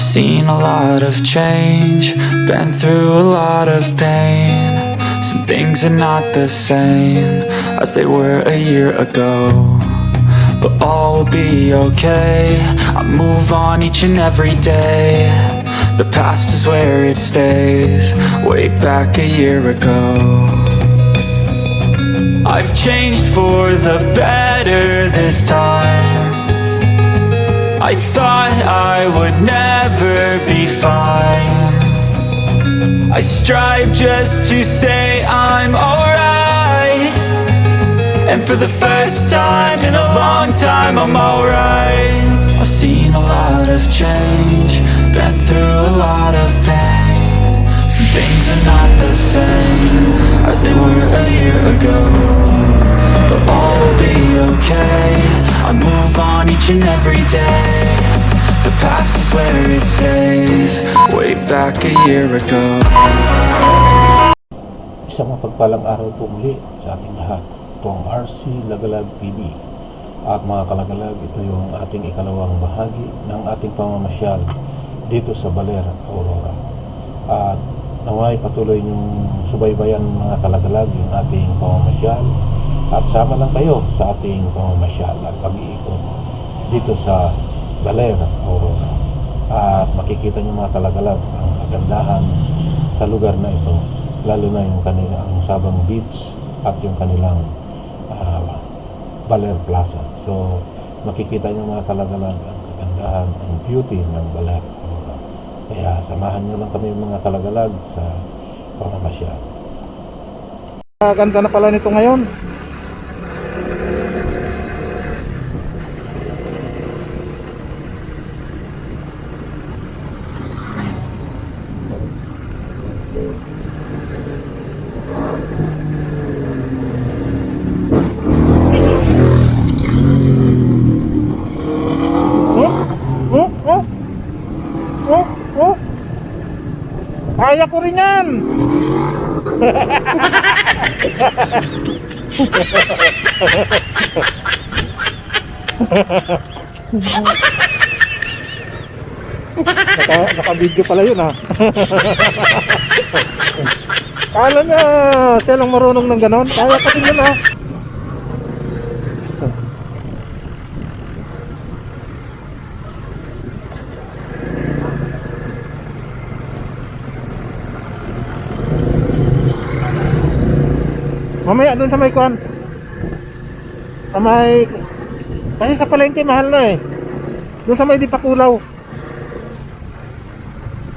I've seen a lot of change, been through a lot of pain. Some things are not the same as they were a year ago, but all will be okay. I move on each and every day. The past is where it stays, way back a year ago. I've changed for the better this time. I thought I would never be fine. I strive just to say I'm alright, and for the first time in a long time I'm alright. I've seen a lot of change, been through a lot of pain. Some things are not the same as they were a year ago, but all will be okay. I move on each and every day. The past is where it stays, way back a year ago. Isang mapagpalang araw po muli sa ating lahat. Ito ang RC Lagalag TV. At mga kalagalag, ito yung ating ikalawang bahagi ng ating pamamasyal dito sa Baler, Aurora. At naway patuloy niyong subaybayan mga kalagalag yung ating pamamasyal. At sama lang kayo sa ating pamamasyal at pag-iikot dito sa Baler, Aurora. At makikita niyo mga kalagalag ang kagandahan sa lugar na ito, lalo na yung kanilang Sabang Beach at yung kanilang Baler Plaza. So makikita niyo mga kalagalag ang kagandahan, ang beauty ng Baler, Aurora. Kaya samahan niyo lang kami mga kalagalag sa pamamasyal. Ganda na pala nito ngayon. Kaya ko rin yan. Naka-video pala yun ha. Kala niya siya lang marunong ng ganon. Kaya ko rin yun ha. Mamaya doon sa may kuan, sa may, kasi sa palengke mahal na eh. Doon sa may di Pakulaw.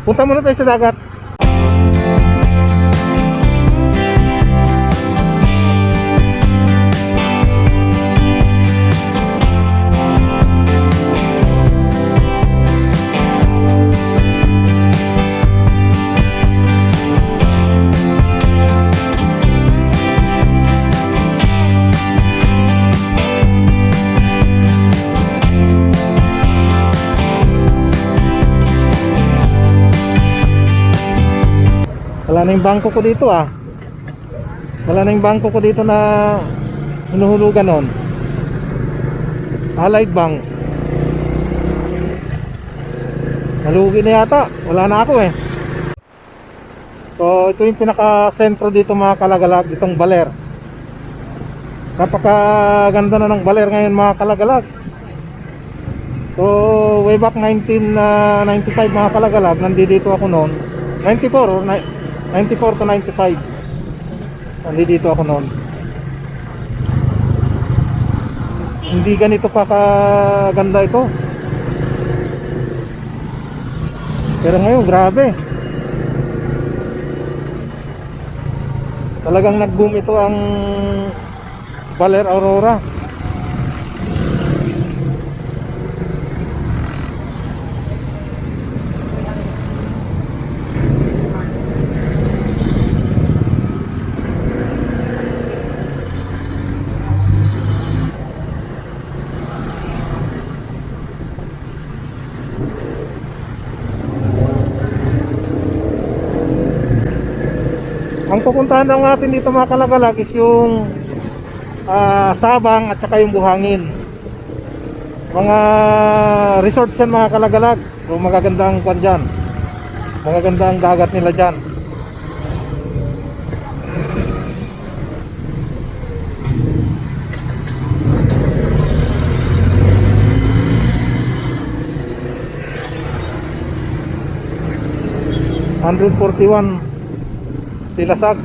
Punta muna tayo sa dagat. Wala na yung bangko ko dito ah. Wala na yung bangko ko dito na hinuhulugan nun. Allied Bank. Nalugi na yata. Wala na ako eh. So ito yung pinaka-sentro dito mga kalagalag, itong Baler. Napakaganda na ng Baler ngayon mga kalagalag. So way back 1995 mga kalagalag, nandito ako noon. 94 to 95. Nandito ako noon. Hindi ganito pa kaganda ito. Pero ngayon grabe. Talagang nag-boom ito ang Baler, Aurora. Ang pupuntahan lang natin dito mga kalagalag is yung Sabang at saka yung Buhangin. Mga resorts yan mga kalagalag. So magagandang kwan dyan. Magagandang dagat nila dyan. ...141 Silasag.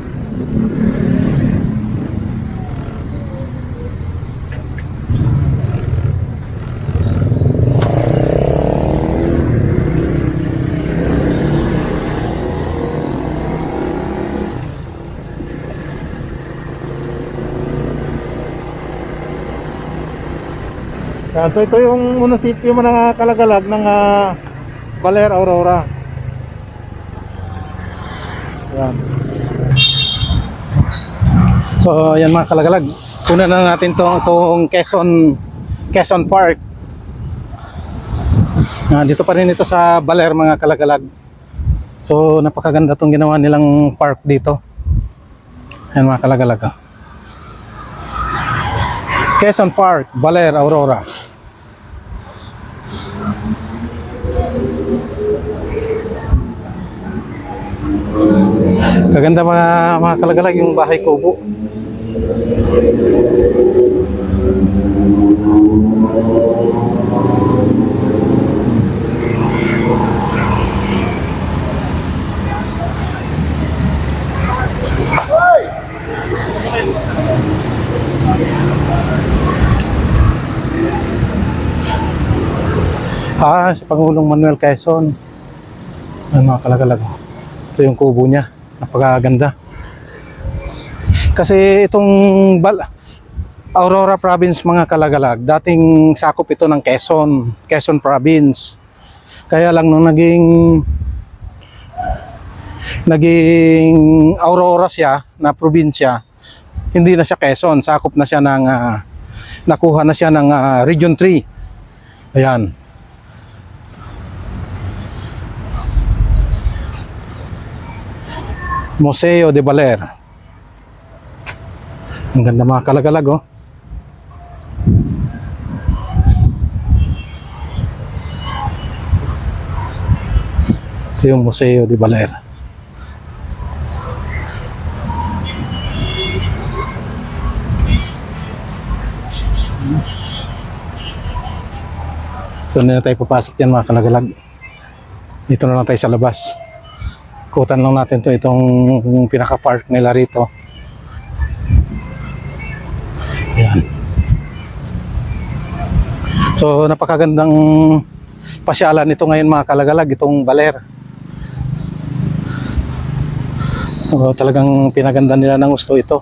So ito yung munisipyo mo ng Kalagalag ng Baler, Aurora. Yan. So yan mga Kalagalag, kunan na natin itong Quezon Park. Dito pa rin ito sa Baler mga Kalagalag. So napakaganda itong ginawa nilang park dito. Yan mga Kalagalag. Quezon Park, Baler, Aurora. Kaganda mga Kalagalag yung bahay kubo. Si Pangulong Manuel Quezon. Ang mga Kalagalag. Ito yung kubo niya. Napakaganda. Kasi itong Aurora Province mga Kalagalag, dating sakop ito ng Quezon Province. Kaya lang nung naging Aurora siya na probinsya, hindi na siya Quezon, sakop na siya ng nakuha na siya ng Region 3. Ayan. Museo de Baler. Ang ganda mga Kalagalag, oh. Ito yung Museo de Baler. Ito na tayo papasok yan mga Kalagalag. Dito na lang tayo sa labas. Kutan lang natin to itong pinaka-park nila rito. Ayan. So napakagandang pasyalan ito ngayon mga Kalagalag, itong Baler. So, talagang pinaganda nila ng gusto ito.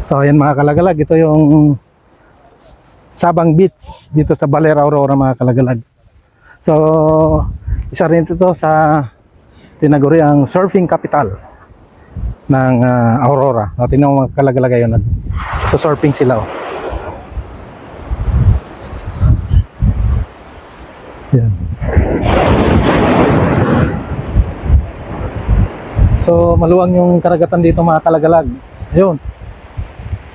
So ayan mga Kalagalag, ito yung Sabang Beach dito sa Baler, Aurora mga Kalagalag. So isa rin ito sa tinaguri ang surfing capital ng Aurora. Tingnan mo mga Kalagalag yun, so surfing sila, oh. Yan. So So maluwang yung karagatan dito mga kalagalag. Ayun.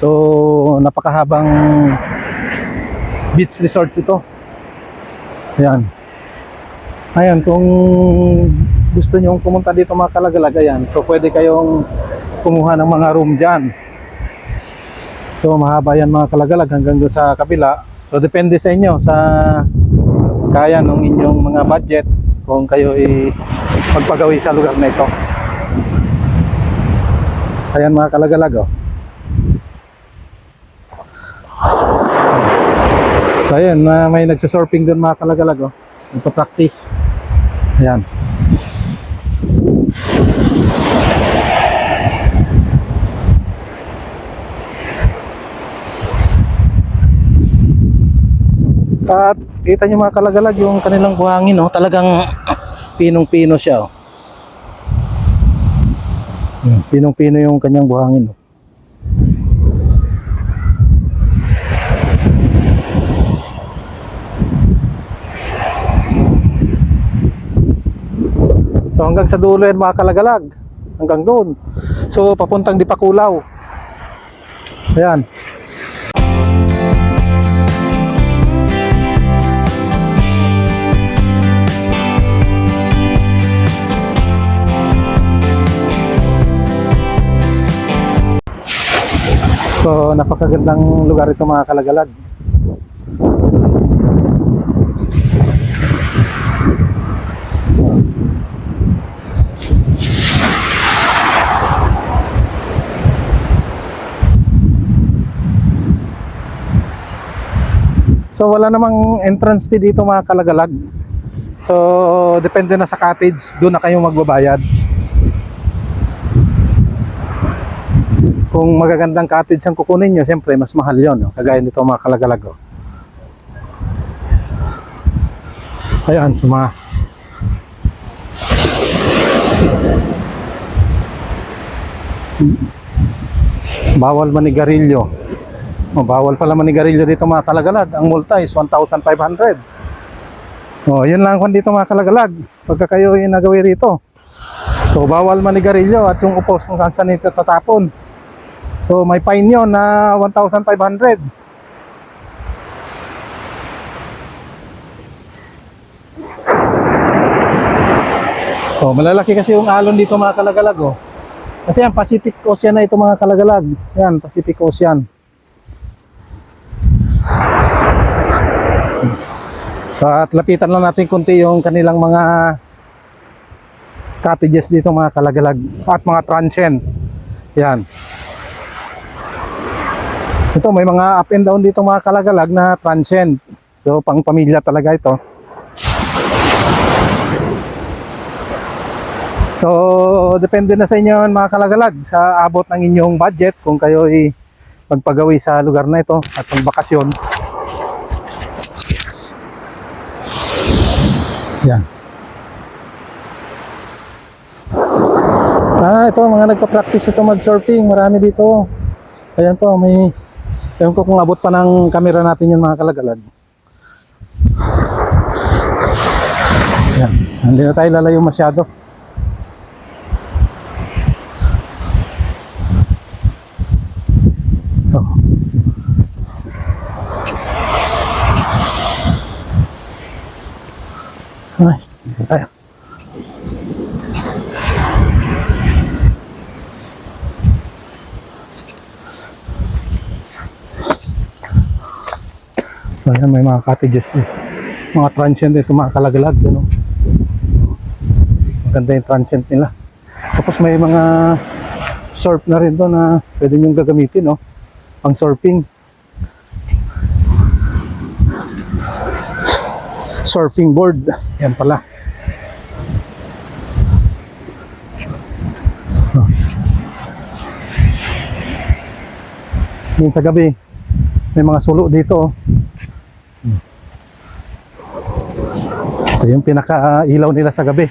So napakahabang beach resort ito. Ayan. Ayan, kung gusto nyo pumunta dito mga kalagalag, ayan, so pwede kayong kumuha ng mga room dyan. So mahaba yan mga kalagalag hanggang doon sa kabila. So depende sa inyo, sa kaya ng inyong mga budget, kung kayo ay magpagawi sa lugar na ito. Ayan mga kalagalag, oh. So ayan, may nagsasurfing doon mga kalagalag, oh. Nagpa-practice. Ayan. At kita nyo mga kalagalag yung kanilang buhangin, oh. Talagang pinong-pino siya, oh. Pinong-pino yung kanyang buhangin, oh. So hanggang sa dulo yan mga kalagalag, hanggang doon. So papuntang Dipakulaw. Ayan. So napakagandang lugar ito mga kalagalag. So wala namang entrance fee dito mga kalagalag. So depende na sa cottage, doon na kayong magbabayad. Kung magagandang cottage ang kukunin nyo, siyempre mas mahal yon, no? Kagaya nito mga kalagalag, oh. Ayan, suma. Bawal manigarilyo. Oh, bawal pala manigarilyo dito mga kalagalag. Ang multa is 1,500. Oh, yun lang kung dito mga kalagalag. Pagka kayo yung nagawi rito. So bawal manigarilyo at yung upos kung saan saan ito tatapon. So may fine yun na 1,500. So malalaki kasi yung alon dito mga kalagalag, oh. Kasi yan Pacific Ocean na ito mga kalagalag. Yan Pacific Ocean. At lapitan lang natin kunti yung kanilang mga cottages dito mga kalagalag at mga transient. Yan. Ito may mga up and down dito mga kalagalag na transient. So pang pamilya talaga ito. So depende na sa inyo mga kalagalag sa abot ng inyong budget kung kayo ay magpagawi sa lugar na ito at magbakasyon. Yan. Ito mga nagpa-practice ito mag-surfing, marami dito. Ayan po, may ewan ko kung abot pa ng camera natin yung mga kalagalag. Yan, hindi na tayo lalayo masyado. Oh. Ay, tayo. So, ayan, may mga cottages din. Mga transient dito, mga kalagalag. Ano? Maganda yung transient nila. Tapos may mga surf na rin doon na pwede nyo gagamitin, no? Pang surfing. Surfing board. Yan pala. Yan sa gabi. May mga sulo dito. Ito yung pinaka-ilaw nila sa gabi.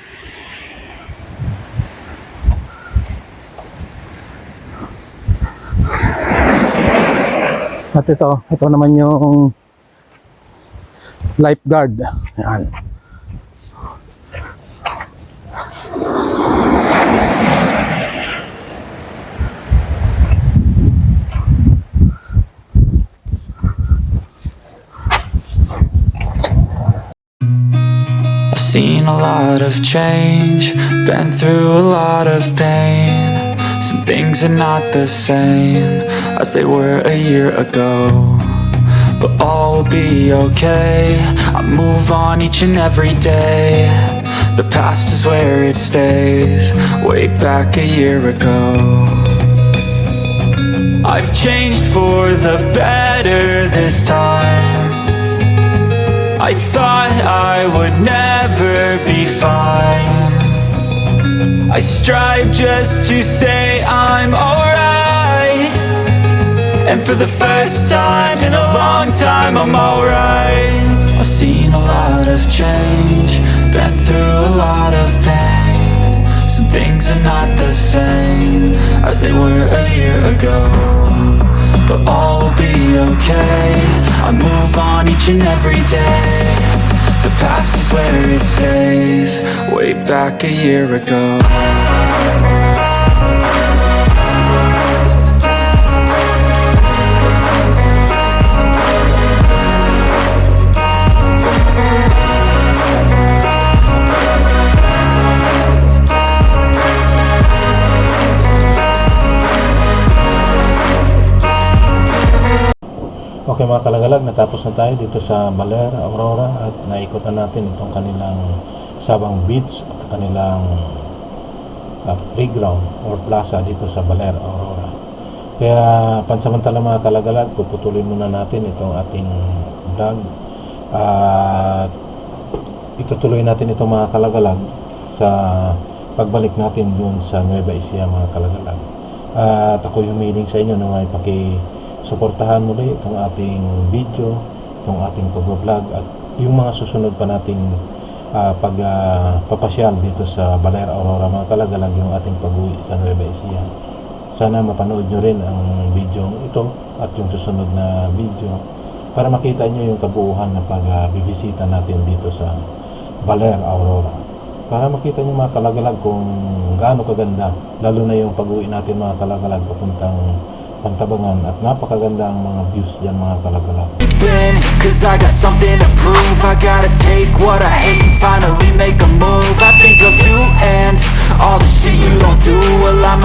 At ito naman yung lifeguard. Yan. seen a lot of change, been through a lot of pain. Some things are not the same as they were a year ago, but all will be okay. I move on each and every day. The past is where it stays, way back a year ago. I've changed for the better this time. I thought I would never be fine. I strive just to say I'm alright, and for the first time in a long time I'm alright. I've seen a lot of change, been through a lot of pain. Some things are not the same as they were a year ago, but all will be okay. I move on each and every day. The past is where it stays, way back a year ago. Okay mga kalagalag, natapos na tayo dito sa Baler, Aurora, at naikot na natin itong kanilang Sabang Beach at kanilang playground or plaza dito sa Baler, Aurora. Kaya pansamantala mga kalagalag, puputulin muna natin itong ating vlog at itutuloy natin itong mga kalagalag sa pagbalik natin dun sa Nueva Ecija mga kalagalag. At ako humiling sa inyo na may suportahan muli itong ating video, itong ating pag-vlog at yung mga susunod pa nating pagpapasyal dito sa Baler, Aurora mga kalagalag, yung ating pag-uwi sa Nueva Ecija. Sana mapanood nyo rin ang video ito at yung susunod na video para makita nyo yung kabuuhan na pagbibisita natin dito sa Baler, Aurora. Para makita nyo mga kalagalag kung gaano kaganda, lalo na yung pag-uwi natin mga kalagalag papuntang Pantabangan, at napakaganda ang mga views dyan mga kalagalag. Cause I got something to prove. I gotta take what I hate and finally make a move. I think of you and all the shit you don't do. Well, I'm